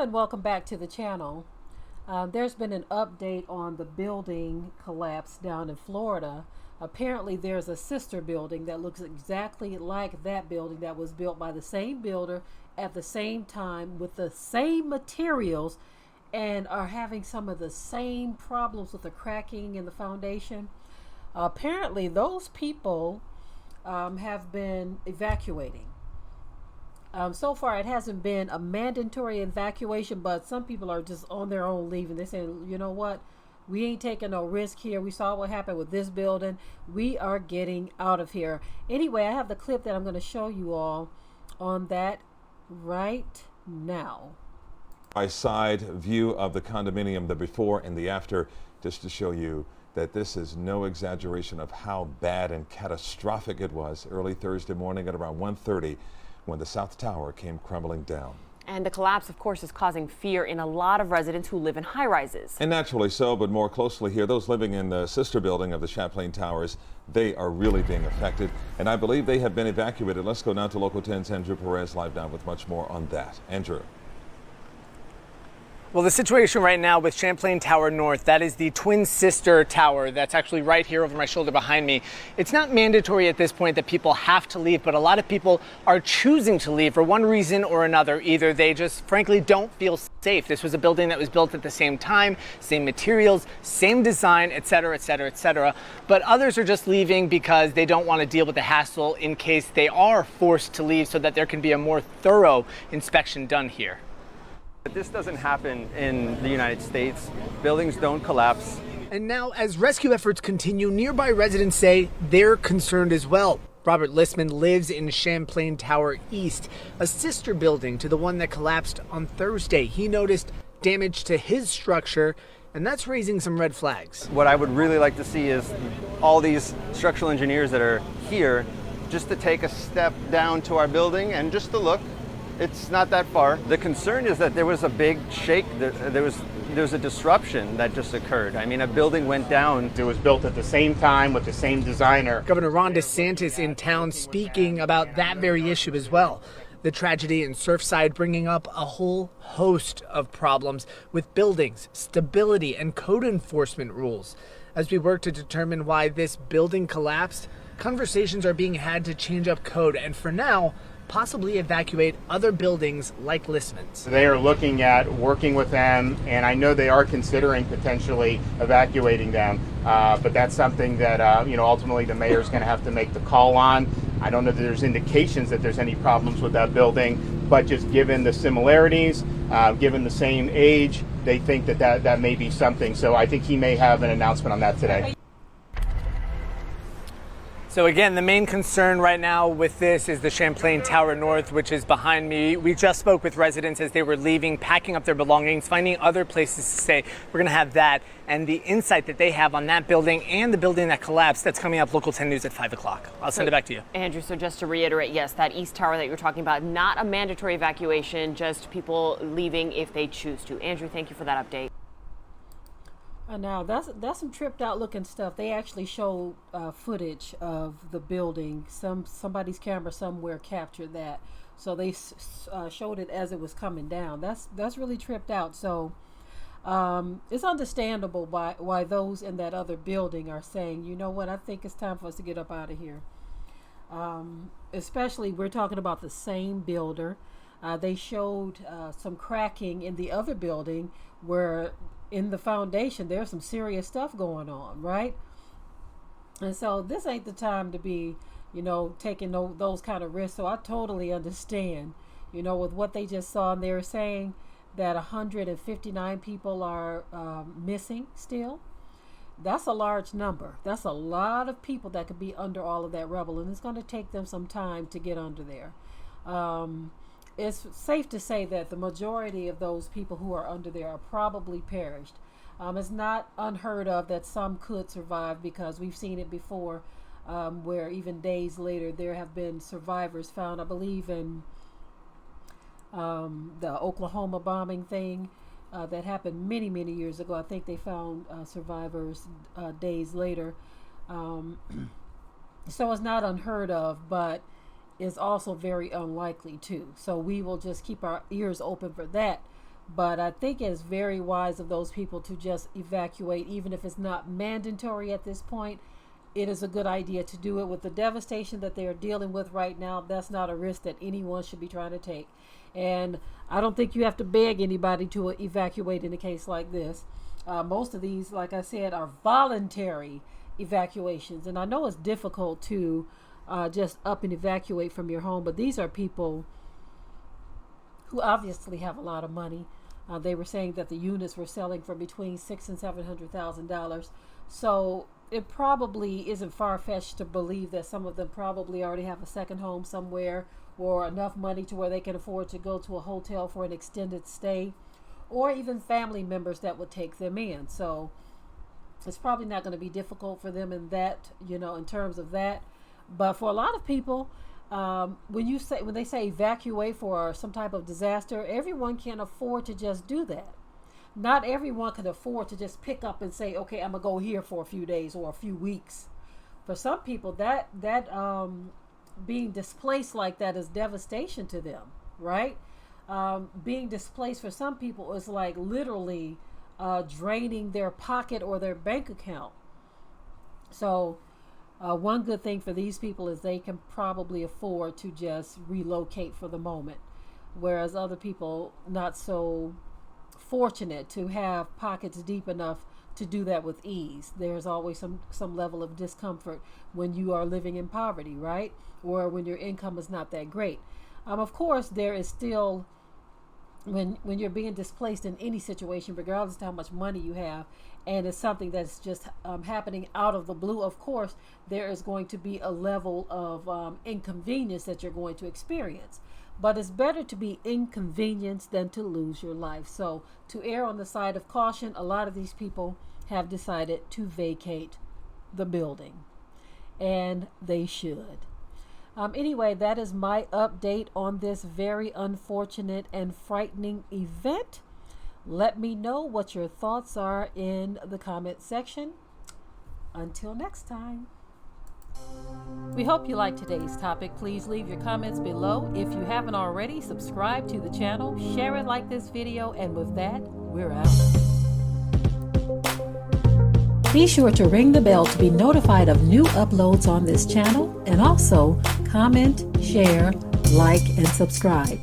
and welcome back to the channel. There's been an update on the building collapse down in Florida. Apparently there's a sister building that looks exactly like that building that was built by the same builder at the same time with the same materials and are having some of the same problems with the cracking in the foundation. Apparently those people have been evacuating. So far, it hasn't been a mandatory evacuation, but some people are just on their own leaving. They're saying, you know what? We ain't taking no risk here. We saw what happened with this building. We are getting out of here. Anyway, I have the clip that I'm going to show you all on that right now. By side view of the condominium, the before and the after, just to show you that this is no exaggeration of how bad and catastrophic it was early Thursday morning at around 1:30. When the South Tower came crumbling down. And the collapse, of course, is causing fear in a lot of residents who live in high-rises. And naturally so, but more closely here, those living in the sister building of the Champlain Towers, they are really being affected. And I believe they have been evacuated. Let's go now to Local 10's Andrew Perez live now with much more on that. Andrew. Well, the situation right now with Champlain Tower North, that is the twin sister tower that's actually right here over my shoulder behind me. It's not mandatory at this point that people have to leave, but a lot of people are choosing to leave for one reason or another. Either they just frankly don't feel safe. This was a building that was built at the same time, same materials, same design, et cetera, et cetera, et cetera. But others are just leaving because they don't want to deal with the hassle in case they are forced to leave so that there can be a more thorough inspection done here. But this doesn't happen in the United States. Buildings don't collapse. And now, as rescue efforts continue, nearby residents say they're concerned as well. Robert Listman lives in Champlain Tower East, a sister building to the one that collapsed on Thursday. He noticed damage to his structure, and that's raising some red flags. What I would really like to see is all these structural engineers that are here just to take a step down to our building and just to look. It's not that far. The concern is that there was a big shake. There was a disruption that just occurred. I mean, a building went down. It was built at the same time with the same designer. Governor Ron DeSantis in town speaking about that very issue as well. The tragedy in Surfside bringing up a whole host of problems with buildings, stability, and code enforcement rules. As we work to determine why this building collapsed, conversations are being had to change up code, and for now, possibly evacuate other buildings like Listman's. They are looking at working with them, and I know they are considering potentially evacuating them, but that's something that ultimately the mayor's going to have to make the call on. I don't know that there's indications that there's any problems with that building, but just given the similarities, given the same age, they think that may be something. So I think he may have an announcement on that today. So again, the main concern right now with this is the Champlain Tower North, which is behind me. We just spoke with residents as they were leaving, packing up their belongings, finding other places to stay. We're going to have that and the insight that they have on that building and the building that collapsed. That's coming up Local 10 News at 5 o'clock. I'll send it back to you. Andrew, so just to reiterate, yes, that East Tower that you're talking about, not a mandatory evacuation, just people leaving if they choose to. Andrew, thank you for that update. Now that's some tripped out looking stuff. They actually showed footage of the building. Somebody's camera somewhere captured that, so they showed it as it was coming down. That's really tripped out. So it's understandable why those in that other building are saying, you know what, I think it's time for us to get up out of here. Especially we're talking about the same builder. They showed some cracking in the other building where in the foundation there's some serious stuff going on, right? And so this ain't the time to be, taking those kind of risks. So I totally understand, with what they just saw, and they were saying that 159 people are missing still. That's a large number. That's a lot of people that could be under all of that rubble, and it's going to take them some time to get under there. It's safe to say that the majority of those people who are under there are probably perished. It's not unheard of that some could survive, because we've seen it before, where even days later there have been survivors found. I believe in the Oklahoma bombing thing that happened many, many years ago. I think they found survivors days later. So it's not unheard of, but is also very unlikely too. So we will just keep our ears open for that. But I think it's very wise of those people to just evacuate, even if it's not mandatory at this point. It is a good idea to do it. With the devastation that they are dealing with right now, that's not a risk that anyone should be trying to take. And I don't think you have to beg anybody to evacuate in a case like this. Most of these, like I said, are voluntary evacuations. And I know it's difficult to just up and evacuate from your home, but these are people who obviously have a lot of money. They were saying that the units were selling for between $600,000 and $700,000. So it probably isn't far-fetched to believe that some of them probably already have a second home somewhere, or enough money to where they can afford to go to a hotel for an extended stay, or even family members that would take them in. So it's probably not going to be difficult for them in that, in terms of that. But for a lot of people, when they say evacuate for some type of disaster, everyone can't afford to just do that. Not everyone can afford to just pick up and say, okay, I'm gonna go here for a few days or a few weeks. For some people, that being displaced like that is devastation to them, right? Being displaced for some people is like literally draining their pocket or their bank account. So one good thing for these people is they can probably afford to just relocate for the moment, whereas other people not so fortunate to have pockets deep enough to do that with ease. There's always some level of discomfort when you are living in poverty, right? Or when your income is not that great. Of course, there is still, when you're being displaced in any situation, regardless of how much money you have, and it's something that's just happening out of the blue, of course, there is going to be a level of inconvenience that you're going to experience. But it's better to be inconvenienced than to lose your life. So to err on the side of caution, a lot of these people have decided to vacate the building. And they should. Anyway, that is my update on this very unfortunate and frightening event. Let me know what your thoughts are in the comment section. Until next time. We hope you liked today's topic. Please leave your comments below. If you haven't already, subscribe to the channel, share it like this video, and with that, we're out. Be sure to ring the bell to be notified of new uploads on this channel, and also comment, share, like, and subscribe.